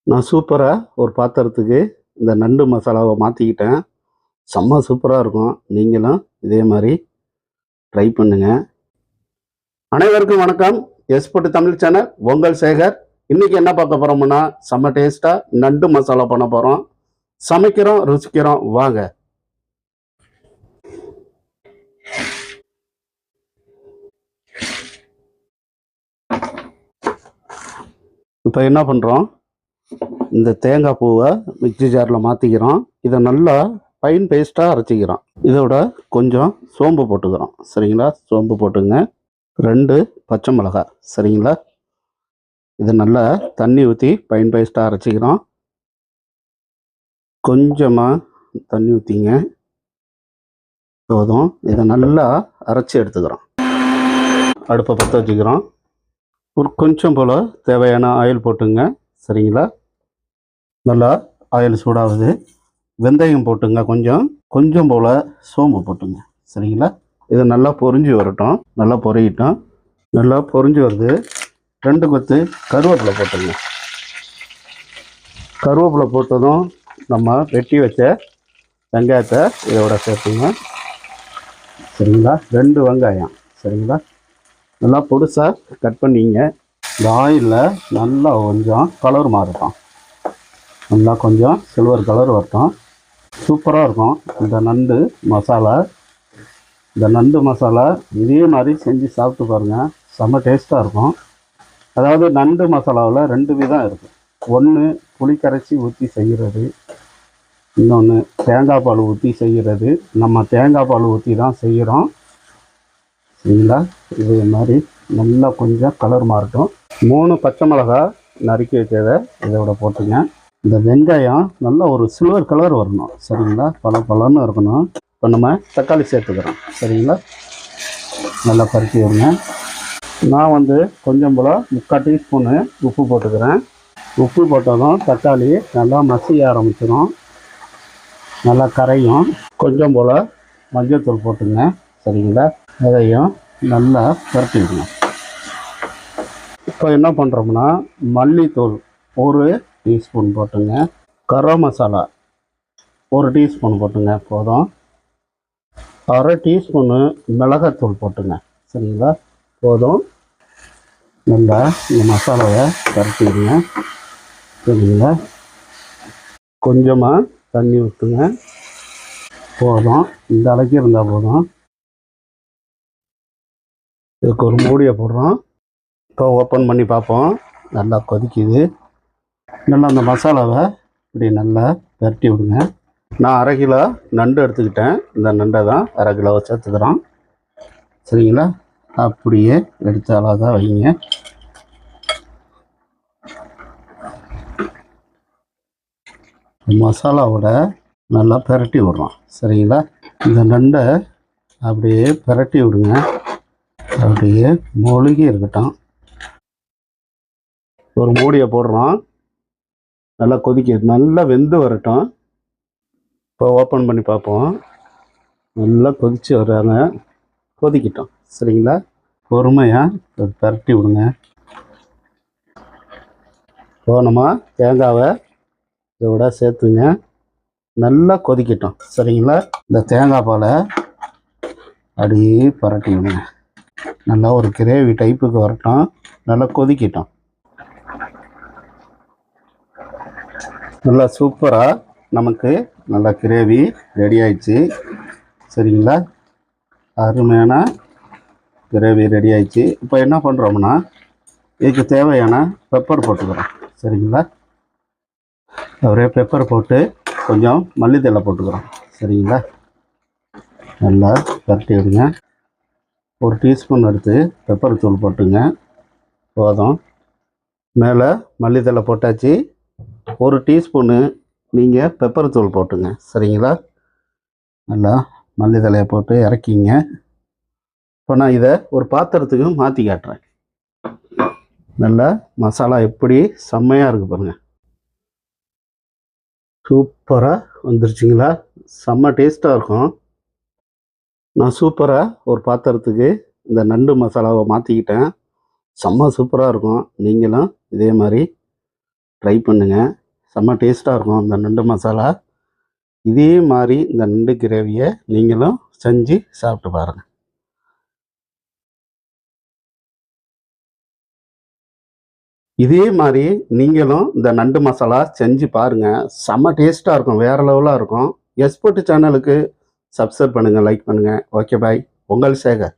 நான் சூப்பரா ஒரு பாத்திரத்துக்கு இந்த நண்டு மசாலாவ மாத்திக்கிட்டேன். செம்ம சூப்பரா இருக்கும். நீங்களும் இதே மாரி ட்ரை பண்ணுங்க. அனைவருக்கும் வணக்கம். எஸ்போர்ட் தமிழ் சேனல் உங்கள் சேகர். இன்னைக்கு என்ன பார்க்க போறோம்னா, செம்ம டேஸ்ட்டா நண்டு மசாலா பண்ண போறோம். சமைக்கிறோம், ருசிக்கிறோம் வாங்க. இப்போ என்ன பண்றோம், இந்த தேங்காய் பூவ மிக்ஸி ஜார்ல மாத்திக்கிறோம். இதை நல்லா ஃபைன் பேஸ்ட்டா அரைச்சிக்கிறோம். இதோட கொஞ்சம் சோம்பு போட்டுக்கிறோம். சரிங்களா? சோம்பு போட்டுங்க. 2 பச்சை மிளகாய். சரிங்களா? இதை நல்லா தண்ணி ஊற்றி ஃபைன் பேஸ்ட்டாக அரைச்சிக்கிறோம். கொஞ்சமாக தண்ணி ஊற்றிங்க, போதும். இதை நல்லா அரைச்சி எடுத்துக்கிறோம். அடுப்பை பற்ற வச்சுக்கிறோம். ஒரு கொஞ்சம் போல் தேவையான ஆயில் போட்டுங்க. சரிங்களா? நல்லா ஆயில் சூடாகுது. வெந்தயம் போட்டுங்க. கொஞ்சம் போல் சோம்பு போட்டுங்க. சரிங்களா? இது நல்லா பொரிஞ்சு வரட்டும். நல்லா பொரியட்டும். நல்லா பொரிஞ்சு வருது. 2 கொத்து கருவேப்பிலை போட்டுங்க. கருவேப்பிலை போட்டதும் நம்ம வெட்டி வச்ச வெங்காயத்தை இதோட சேர்த்துங்க. சரிங்களா? 2 வெங்காயம். சரிங்களா? நல்லா பொடுசாக கட் பண்ணிங்க. இந்த ஆயிலில் நல்லா கொஞ்சம் கலர் மாறட்டும். நல்லா கொஞ்சம் சில்வர் கலர் வரட்டும். சூப்பராக இருக்கும் இந்த நண்டு மசாலா. இந்த நண்டு மசாலா இதே மாதிரி செஞ்சு சாப்பிட்டு பாருங்கள். செம்ம டேஸ்ட்டாக இருக்கும். அதாவது நண்டு மசாலாவில் 2 விதம் இருக்குது. ஒன்று புளி கரைச்சி ஊற்றி செய்கிறது, இன்னொன்று தேங்காய் பால் ஊற்றி செய்கிறது. நம்ம தேங்காய் பால் ஊற்றி தான் செய்கிறோம். சரிங்களா? இதே மாதிரி நல்லா கொஞ்சம் கலர் மாறட்டும். 3 பச்சை மிளகாய் நறுக்கி வச்சதை இதோட போட்டுங்க. இந்த வெங்காயம் நல்லா ஒரு சில்வர் கலர் வரணும். சரிங்களா? பலன்னு இருக்கணும். இப்போ நம்ம தக்காளி சேர்த்துக்கிறோம். சரிங்களா? நல்லா பருத்தி வருங்க. நான் கொஞ்சம் போல் 3/4 டீஸ்பூனு உப்பு போட்டுக்கிறேன். உப்பு போட்டதும் தக்காளி நல்லா மசிய ஆரம்பிச்சிடும், நல்லா கரையும். கொஞ்சம் போல் மஞ்சள்தூள் போட்டுங்க. சரிங்களா? அதையும் நல்லா பரட்டி விடணும். இப்போ என்ன பண்ணுறோம்னா, மல்லித்தூள் 1 டீஸ்பூன் போட்டுங்க. கரம் மசாலா 1 டீஸ்பூன் போட்டுங்க, போதும். 1/2 டீஸ்பூனு மிளகாத்தூள் போட்டுங்க. சரிங்களா? போதும். நல்லா இந்த மசாலாவை பரட்டி விடுங்க. சரிங்களா? கொஞ்சமாக தண்ணி ஊற்றுங்க, போதும். இந்த அளவுக்கு இருந்தால் போதும். இதுக்கு ஒரு மூடியை போடுறோம். இப்போ ஓப்பன் பண்ணி பார்ப்போம். நல்லா கொதிக்குது. நல்லா அந்த மசாலாவை இப்படி நல்லா பரட்டி விடுங்க. நான் 1/2 கிலோ நண்டு எடுத்துக்கிட்டேன். இந்த நண்டை தான் 1/2 கிலோவை சேர்த்துக்கிறோம். சரிங்களா? அப்படியே எடுத்து அழகாக வைங்க. மசாலாவோட நல்லா பரட்டி விடுறோம். சரிங்களா? இந்த நண்டை அப்படியே பரட்டி விடுங்க. அப்படியே மூழ்கி இருக்கட்டும். ஒரு மூடியை போடுறோம். நல்லா கொதிக்க நல்லா வெந்து வரட்டும். இப்போ ஓப்பன் பண்ணி பார்ப்போம். நல்லா கொதித்து வர்றாங்க. கொதிக்கிட்டோம். சரிங்களா? பொறுமையாக பரட்டி விடுங்க. போனோமா தேங்காவை இதோட சேர்த்துங்க. நல்லா கொதிக்கட்டும். சரிங்களா? இந்த தேங்காய் பாலை அப்படியே பரட்டி விடுங்க. நல்லா ஒரு கிரேவி டைப்புக்கு வரட்டும். நல்லா கொதிக்கட்டும். நல்லா சூப்பராக நமக்கு நல்லா கிரேவி ரெடி ஆயிடுச்சு. சரிங்களா? அருமையான கிரேவி ரெடி ஆயிடுச்சு. இப்போ என்ன பண்ணுறோம்னா, இதுக்கு தேவையான பெப்பர் போட்டுக்கிறோம். சரிங்களா? ஒரே பெப்பர் போட்டு கொஞ்சம் மல்லித்தழை போட்டுக்கிறோம். சரிங்களா? நல்லா பரட்டி விடுங்க. 1 டீஸ்பூன் எடுத்து பெப்பர் தூள் போட்டுங்க, போதும். மேலே மல்லித்தழை போட்டாச்சு. 1 டீஸ்பூனு நீங்கள் பெப்பர் தூள் போட்டுங்க. சரிங்களா? நல்லா மல்லித்தழையை போட்டு இறக்கிங்க. இப்போ நான் இதை ஒரு பாத்திரத்துக்கு மாற்றி காட்டுறேன். நல்லா மசாலா எப்படி செம்மையாக இருக்குது பாருங்கள். சூப்பராக வந்துருச்சுங்களா? செம்ம டேஸ்ட்டாக இருக்கும். நான் சூப்பராக ஒரு பாத்திரத்துக்கு இந்த நண்டு மசாலாவை மாற்றிக்கிட்டேன். செம்ம சூப்பராக இருக்கும். நீங்களும் இதே மாதிரி ட்ரை பண்ணுங்கள். செம்ம டேஸ்ட்டாக இருக்கும் இந்த நண்டு மசாலா. இதே மாதிரி இந்த நண்டு கிரேவியை நீங்களும் செஞ்சு சாப்பிட்டு பாருங்கள். இதே மாதிரி நீங்களும் இந்த நண்டு மசாலா செஞ்சு பாருங்கள். செம்ம டேஸ்ட்டாக இருக்கும், வேறு லெவலாக இருக்கும். எஸ்போர்ட் சேனலுக்கு சப்ஸ்கிரைப் பண்ணுங்கள், லைக் பண்ணுங்கள். Okay bye. உங்கள் சேகர்.